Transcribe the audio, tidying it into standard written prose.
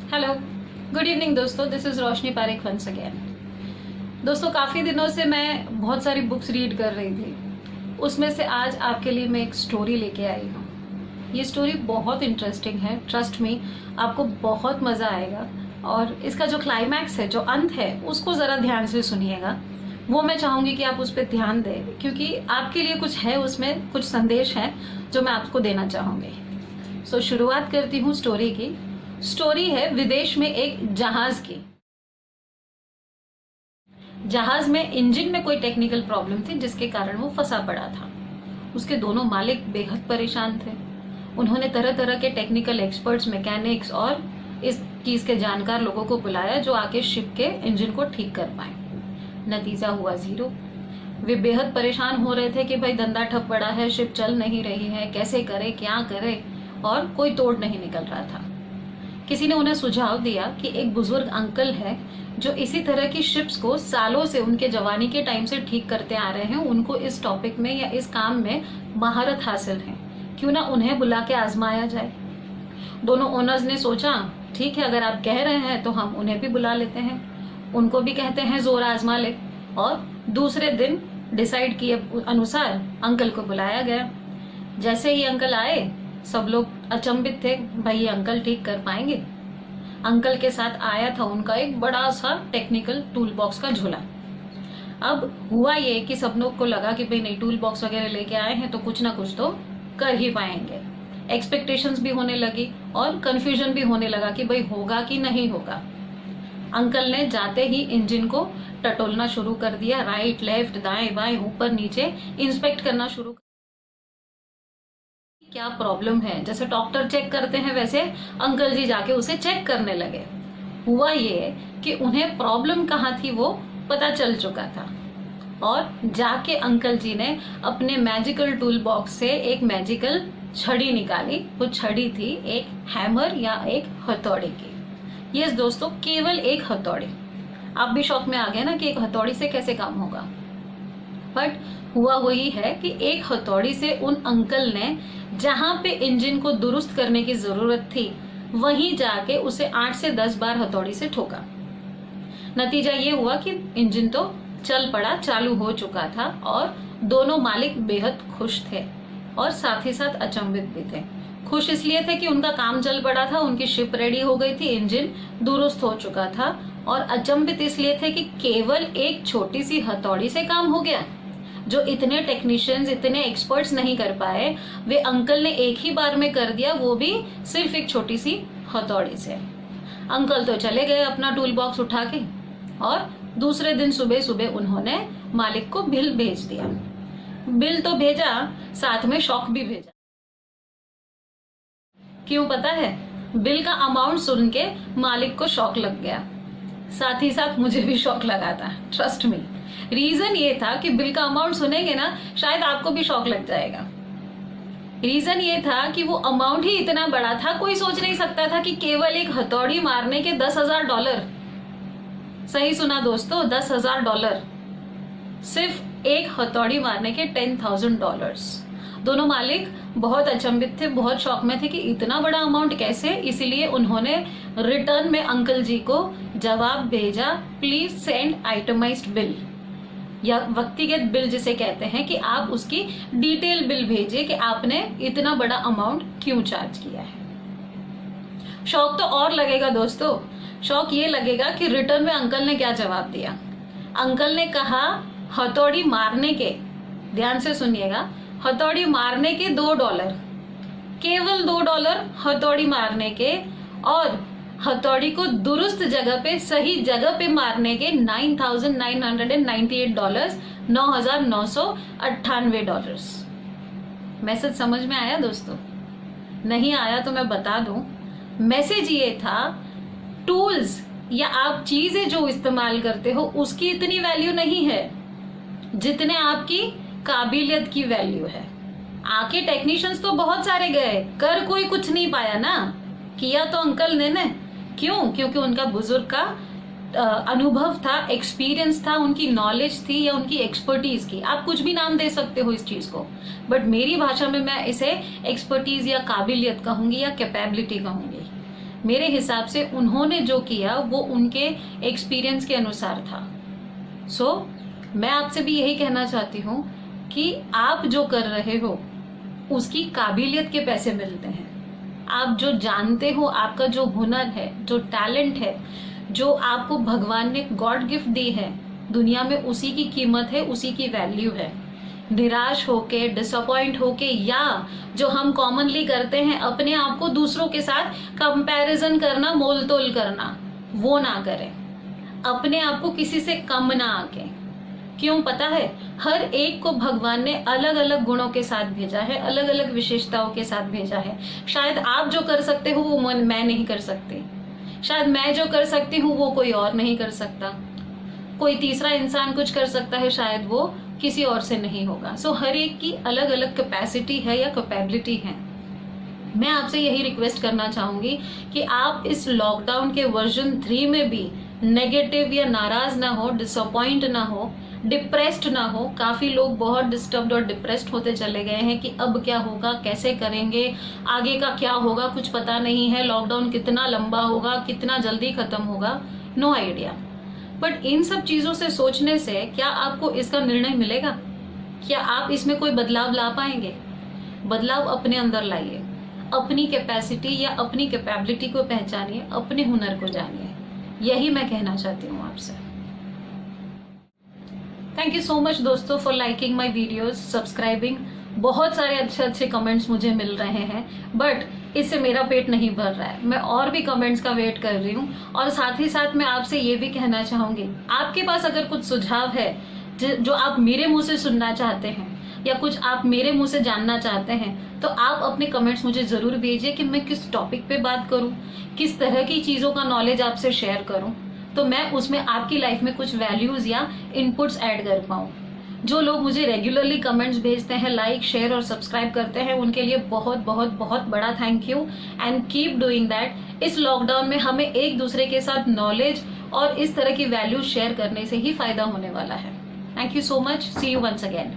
Hello, good evening दोस्तों। This is Roshni Parekh once again. दोस्तों, काफ़ी दिनों से मैं बहुत सारी बुक्स रीड कर रही थी। उसमें से आज आपके लिए मैं एक स्टोरी लेके आई हूँ। ये स्टोरी बहुत इंटरेस्टिंग है, ट्रस्ट मी, आपको बहुत मज़ा आएगा। और इसका जो क्लाइमैक्स है, जो अंत है, उसको ज़रा ध्यान से सुनिएगा। वो मैं चाहूँगी कि आप उस पर ध्यान दें, क्योंकि आपके लिए कुछ है, उसमें कुछ संदेश है जो मैं आपको देना चाहूँगी। सो शुरुआत करती हूँ स्टोरी की। स्टोरी है विदेश में एक जहाज की। जहाज में इंजन में कोई टेक्निकल प्रॉब्लम थी जिसके कारण वो फंसा पड़ा था। उसके दोनों मालिक बेहद परेशान थे। उन्होंने तरह तरह के टेक्निकल एक्सपर्ट्स, मैकेनिक्स और इस चीज के जानकार लोगों को बुलाया जो आके शिप के इंजन को ठीक कर पाए। नतीजा हुआ जीरो। वे बेहद परेशान हो रहे थे कि भाई धंधा ठप पड़ा है, शिप चल नहीं रही है, कैसे करे, क्या करे, और कोई तोड़ नहीं निकल रहा था। किसी ने उन्हें सुझाव दिया कि एक बुजुर्ग अंकल है जो इसी तरह की शिप्स को सालों से उनके जवानी के टाइम से ठीक करते आ रहे हैं। उनको इस टॉपिक में या इस काम में महारत हासिल है, क्यों ना उन्हें बुला के आजमाया जाए। दोनों ओनर्स ने सोचा, ठीक है, अगर आप कह रहे हैं तो हम उन्हें भी बुला लेते हैं, उनको भी कहते हैं जोर आजमा ले। और दूसरे दिन डिसाइड किए अनुसार अंकल को बुलाया गया। जैसे ही अंकल आए, सब लोग अचंभित थे, भाई ये अंकल ठीक कर पाएंगे। अंकल के साथ आया था उनका एक बड़ा सा टेक्निकल टूल बॉक्स का झोला। अब हुआ ये कि सब लोग को लगा कि भाई नहीं, टूल बॉक्स वगैरह लेके आए हैं तो कुछ ना कुछ तो कर ही पाएंगे। एक्सपेक्टेशंस भी होने लगी और कंफ्यूजन भी होने लगा कि भाई होगा कि नहीं होगा। अंकल ने जाते ही इंजन को टटोलना शुरू कर दिया, राइट लेफ्ट दाएं बाएं ऊपर नीचे इंस्पेक्ट करना शुरू। क्या प्रॉब्लम है, जैसे डॉक्टर चेक करते हैं वैसे अंकल जी जाके उसे चेक करने लगे। हुआ ये कि उन्हें प्रॉब्लम कहाँ थी वो पता चल चुका था। और जाके अंकल जी ने अपने मैजिकल टूल बॉक्स से एक मैजिकल छड़ी निकाली। वो छड़ी थी एक हैमर या एक हथौड़ी की। यस दोस्तों, केवल एक हथौड़ी। आप भी शौक में आ गए ना कि एक हथौड़ी से कैसे काम होगा। बट हुआ वही है कि एक हथौड़ी से उन अंकल ने जहां पे इंजन को दुरुस्त करने की जरूरत थी वहीं जाके उसे 8 से 10 बार हथौड़ी से ठोका। नतीजा ये हुआ कि इंजन तो चल पड़ा, चालू हो चुका था। और दोनों मालिक बेहद खुश थे और साथ ही साथ अचंभित भी थे। खुश इसलिए थे कि उनका काम चल पड़ा था, उनकी शिप रेडी हो गई थी, इंजन दुरुस्त हो चुका था। और अचंभित इसलिए थे कि केवल एक छोटी सी हथौड़ी से काम हो गया। जो इतने टेक्नीशियंस, इतने एक्सपर्ट्स नहीं कर पाए, वे अंकल ने एक ही बार में कर दिया, वो भी सिर्फ एक छोटी सी हथौड़ी से। अंकल तो चले गए अपना टूल बॉक्स उठा के, और दूसरे दिन सुबह सुबह उन्होंने मालिक को बिल भेज दिया। बिल तो भेजा, साथ में शॉक भी भेजा। क्यों पता है? बिल का अमाउंट सुन के मालिक को शॉक लग गया, साथ ही साथ मुझे भी शॉक लगा था, ट्रस्ट मी। रीजन ये था कि बिल का अमाउंट सुनेंगे ना, शायद आपको भी शॉक लग जाएगा। रीजन ये था कि वो अमाउंट ही इतना बड़ा था, कोई सोच नहीं सकता था कि केवल एक हथौड़ी मारने के $10,000। सही सुना दोस्तों, $10,000। सिर्फ एक हथौड़ी मारने के $10,000। दोनों मालिक बहुत अचंभित थे, बहुत शॉक में थे कि इतना बड़ा अमाउंट कैसे। इसीलिए उन्होंने रिटर्न में अंकल जी को जवाब भेजा, प्लीज सेंड आइटमाइज्ड बिल, या व्यक्तिगत बिल जिसे कहते हैं, कि आप उसकी डिटेल बिल भेजिए कि आपने इतना बड़ा अमाउंट क्यों चार्ज किया है। शौक तो और लगेगा दोस्तों, शौक ये लगेगा कि रिटर्न में अंकल ने क्या जवाब दिया। अंकल ने कहा हथौड़ी मारने के, ध्यान से सुनिएगा, हथौड़ी मारने के $2, केवल $2 हथौड़ी मारने के, और हथौड़ी को दुरुस्त जगह पे, सही जगह पे मारने के $9,998, $9,998। मैसेज समझ में आया दोस्तों? नहीं आया तो मैं बता दूं। मैसेज ये था, टूल्स या आप चीजें जो इस्तेमाल करते हो उसकी इतनी वैल्यू नहीं है जितने आपकी काबिलियत की वैल्यू है। आके टेक्नीशियंस तो बहुत सारे गए, कर कोई कुछ नहीं पाया ना। किया तो अंकल ने ना। क्यों? क्योंकि उनका बुजुर्ग का अनुभव था, एक्सपीरियंस था, उनकी नॉलेज थी या उनकी एक्सपर्टीज की। आप कुछ भी नाम दे सकते हो इस चीज को, बट मेरी भाषा में मैं इसे एक्सपर्टीज या काबिलियत कहूंगी या कैपेबिलिटी कहूंगी। मेरे हिसाब से उन्होंने जो किया वो उनके एक्सपीरियंस के अनुसार था। सो मैं आपसे भी यही कहना चाहती हूँ कि आप जो कर रहे हो उसकी काबिलियत के पैसे मिलते हैं। आप जो जानते हो, आपका जो हुनर है, जो टैलेंट है, जो आपको भगवान ने गॉड गिफ्ट दी है, दुनिया में उसी की कीमत है, उसी की वैल्यू है। निराश होके, डिसअपॉइंट होके, या जो हम कॉमनली करते हैं अपने आप को दूसरों के साथ कंपैरिजन करना, मोल तोल करना, वो ना करें। अपने आप को किसी से कम ना आके। क्यों पता है? हर एक को भगवान ने अलग अलग गुणों के साथ भेजा है, अलग अलग विशेषताओं के साथ भेजा है। शायद आप जो कर सकते हो वो मैं नहीं कर सकती, शायद मैं जो कर सकती हूँ वो कोई और नहीं कर सकता, कोई तीसरा इंसान कुछ कर सकता है, शायद वो किसी और से नहीं होगा। सो हर एक की अलग अलग कैपेसिटी है या कैपेबिलिटी है। मैं आपसे यही रिक्वेस्ट करना चाहूंगी कि आप इस लॉकडाउन के वर्जन 3 में भी नेगेटिव या नाराज ना हो, डिसअपॉइंट ना हो, डिप्रेस्ड ना हो। काफी लोग बहुत डिस्टर्ब्ड और डिप्रेस्ड होते चले गए हैं कि अब क्या होगा, कैसे करेंगे, आगे का क्या होगा, कुछ पता नहीं है, लॉकडाउन कितना लंबा होगा, कितना जल्दी खत्म होगा, नो आइडिया। बट इन सब चीजों से सोचने से क्या आपको इसका निर्णय मिलेगा? क्या आप इसमें कोई बदलाव ला पाएंगे? बदलाव अपने अंदर लाइए, अपनी कैपेसिटी या अपनी कैपेबिलिटी को पहचानिए, अपने हुनर को जानिए। यही मैं कहना चाहती हूँ आपसे। थैंक यू सो मच दोस्तों for liking my videos, subscribing. बहुत सारे अच्छे अच्छे कमेंट्स मुझे मिल रहे हैं, बट इससे मेरा पेट नहीं भर रहा है। मैं और भी कमेंट्स का वेट कर रही हूँ। और साथ ही साथ मैं आपसे ये भी कहना चाहूंगी, आपके पास अगर कुछ सुझाव है जो आप मेरे मुंह से सुनना चाहते हैं या कुछ आप मेरे मुंह से जानना चाहते हैं, तो आप अपने कमेंट्स मुझे जरूर भेजिए कि मैं किस टॉपिक पे बात करूं, किस तरह की चीजों का नॉलेज आपसे शेयर करूं, तो मैं उसमें आपकी लाइफ में कुछ वैल्यूज या इनपुट्स ऐड कर पाऊं। जो लोग मुझे रेगुलरली कमेंट्स भेजते हैं, लाइक, शेयर और सब्सक्राइब करते हैं, उनके लिए बहुत बहुत बहुत बड़ा thank you and keep doing that. इस लॉकडाउन में हमें एक दूसरे के साथ नॉलेज और इस तरह की वैल्यूज शेयर करने से ही फायदा होने वाला है। Thank you so much, see you once again.